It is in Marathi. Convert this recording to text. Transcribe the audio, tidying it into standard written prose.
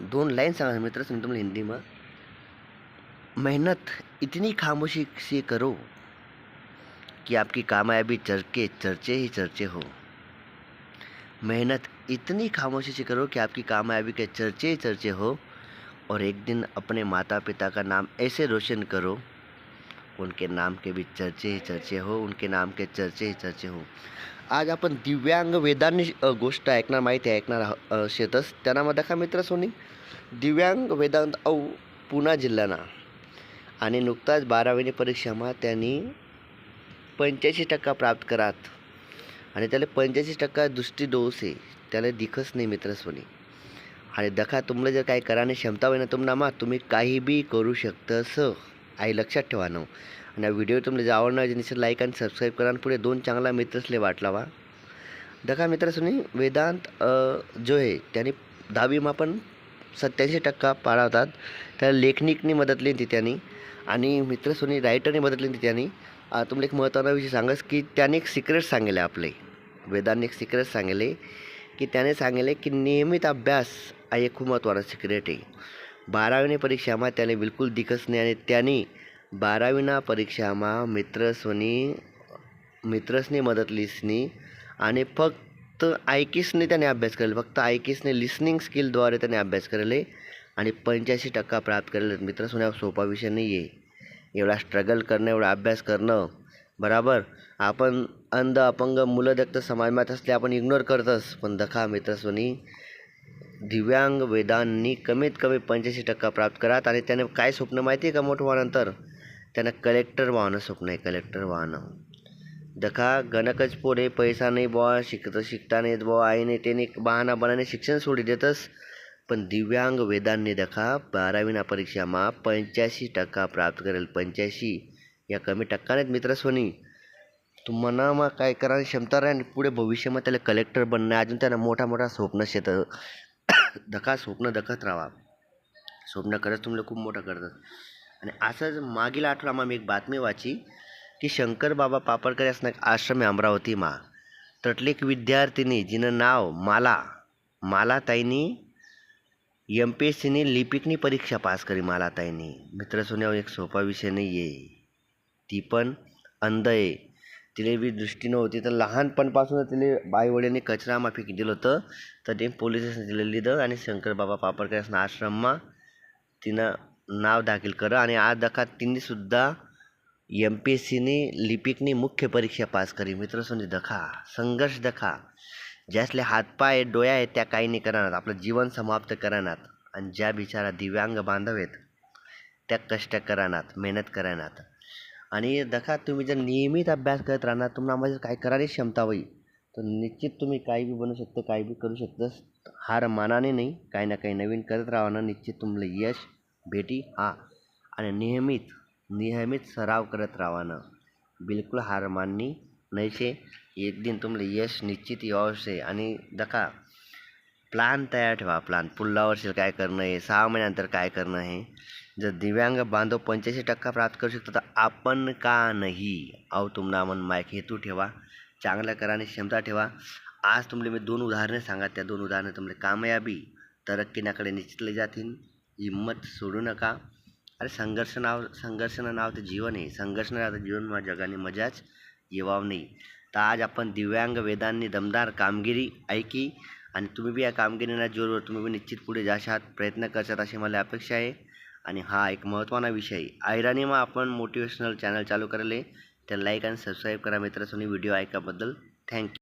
2 लाइन सांगा मित्र सुन तुमने हिंदी में। मेहनत इतनी खामोशी से करो कि आपकी कामयाबी चरके चर्चे ही चर्चे हो। मेहनत इतनी खामोशी से करो कि आपकी कामयाबी के चर्चे ही चर्चे हो और एक दिन अपने माता पिता का नाम ऐसे रोशन करो उनके नाम के भी चर्चे ही चर्चे हो, उनके नाम के चर्चे ही चर्चे हो। आज आपण दिव्यांग वेदांनी गोष्ट ऐकणार, माहिती ऐकणार शेतस त्यामध्ये का मित्र सोनी दिव्यांग वेदांत पुणा जिल्ह्याना आणि नुकताच 12वी परीक्षाમાં त्यांनी 85% प्राप्त करात आणि त्याला 85% दृष्टी दोष आहे, त्याला दिखस नाही मित्र सोनी। आणि दखा तुम्हाला जर काही कराने क्षमता होईना तुम्हाला तुम्ही काही बी करू शकतस, आई लक्षात ठेवा ना। आणि व्हिडिओ तुम्हाला जर आवडणार निश्चित लाईक आणि सबस्क्राईब करा आणि पुढे 2 चांगला मित्रसले वाट लावा। दखा मित्र सोनी वेदांत जो आहे त्यांनी 10वीમાં पण 87% पाडवतात, त्याला लेखनिकनी मदत लिहिली त्यांनी आणि मित्र सोनी रायटरनी मदत लिहिली त्यांनी। तुम्हाला एक महत्त्वाचा विषय सांगस की त्याने एक सिक्रेट सांगितले, आपले वेदांनी एक सिक्रेट सांगितले की त्याने सांगितले की नियमित अभ्यास हा एक खूप महत्त्वाचा सिक्रेट आहे। 12वी परीक्षाમાં त्याने बिलकुल दिखस नाही आणि त्यांनी 12वी परीक्षाમાં मित्रसनी मदत लिसनी आणि फक्त ऐकीसने त्याने अभ्यास केले, फक्त ऐकीसने लिसनिंग स्किलद्वारे त्याने अभ्यास केले आणि 85% प्राप्त केले। मित्र सोन्या सोपा विषय नाही आहे, एवढा स्ट्रगल करणं, एवढा अभ्यास करणं बराबर। आपण अंध अपंग मुलं दक्त समाजात असले आपण इग्नोर करतस, पण दखा मित्र सोनी दिव्यांग वेदांनी कमीत कमी 85% प्राप्त करात आणि त्याने काय स्वप्न माहिती आहे का मोठं व्हानंतर त्यांना कलेक्टर व्हावं स्वप्न आहे, कलेक्टर व्हावं। दखा गणकच पोरे पैसा नाही बुवा, शिकता नाहीत बुवा, आईने त्याने बहाणा बनाने शिक्षण सोडी देतस, पण दिव्यांग वेदांनी दखा 12वी परीक्षाમાં 85% प्राप्त करेल। 85 या कमी टक्कानेच मित्र सोनी तुम्हाला मग काय करायची क्षमता राहील, पुढे भविष्यामध्ये त्याला कलेक्टर बनणं, अजून त्यांना मोठा स्वप्न शेतं दखा स्वप्न दखत राहा, स्वप्न खरंच तुम्हाला खूप मोठं करतात। आणि असंच मागील आठवड्यात मी एक बातमी वाची की शंकर बाबा पापडकर असं एक आश्रम आहे अमरावतीમાં, तटली एक विद्यार्थिनी जिनं नाव मालाताईनी MPSCनी लिपिकनी परीक्षा पास करी। मालाताईनी मित्र सोन्या एक सोपा विषय नाही आहे, ती पण अंध आहे, तिला बी दृष्टी नव्हती, तर लहानपणापासून तिला आईवडिलांनी कचरा माफी दिलं होतं, तर ते पोलिसांनी तिला लिहिलं आणि शंकर बाबा पापडकर आश्रमમાં तिनं नाव दाखल करा आणि आज दखा तिने सुद्धा MPSCनी लिपिकनी मुख्य परीक्षा पास करी। मित्र सोनी दखा संघर्ष दखा, ज्यासले हातपाय डोळ्या आहेत त्या काही नाही करणार, आपलं जीवन समाप्त करणार, आणि ज्या बिचारा दिव्यांग बांधव आहेत त्या कष्ट करणार, मेहनत करणार। आणि दखा तुम्ही जर नियमित अभ्यास करत राहणार, तुम्हाला काय करायची क्षमता होईल, तर निश्चित तुम्ही काही बी बनू शकता, काही बी करू शकता। हार मानाने नाही, काही ना काही नवीन करत राहणं, निश्चित तुम्हाला यश भेटी हा। आणि नियमित सराव करत राहणं, बिलकुल हार माननी नाही शे, एक दिन तुम्हाला यश निश्चित यावंच। आणि दखा प्लान तयार ठेवा, प्लान पुढल्या वर्षी काय करणं आहे, 6 महिन्यानंतर काय करणं आहे। जर दिव्यांग बांधव 85% प्राप्त करू शकतो तर आपण का नाही, तुम्हाला मन माईक हेतू ठेवा, चांगल्या कराने क्षमता ठेवा। आज तुम्हाला मी 2 उदाहरणे सांगा, त्या 2 उदाहरणे तुम्हाला कामयाबी तरक्कीनाकडे निश्चित ले जातील। हिम्मत सोडू नका, अरे संघर्षानं नाव ते जीवन आहे, संघर्ष नाही आता जीवन जगाने मजाच येवाव नाही। तर आज आपण दिव्यांग वेदांनी दमदार कामगिरी ऐकी आणि तुम्ही बी या कामगिरीना जोरवर तुम्ही बी निश्चित पुढे जाशात, प्रयत्न करशात अशी मला अपेक्षा आहे। आणि हा एक महत्त्वाचा विषय ऐराणीમાં आपण मोटिवेशनल चॅनल चालू करले, तर लाईक आणि सबस्क्राईब करा मित्रांनो। व्हिडिओ ऐकाबद्दल थँक्यू।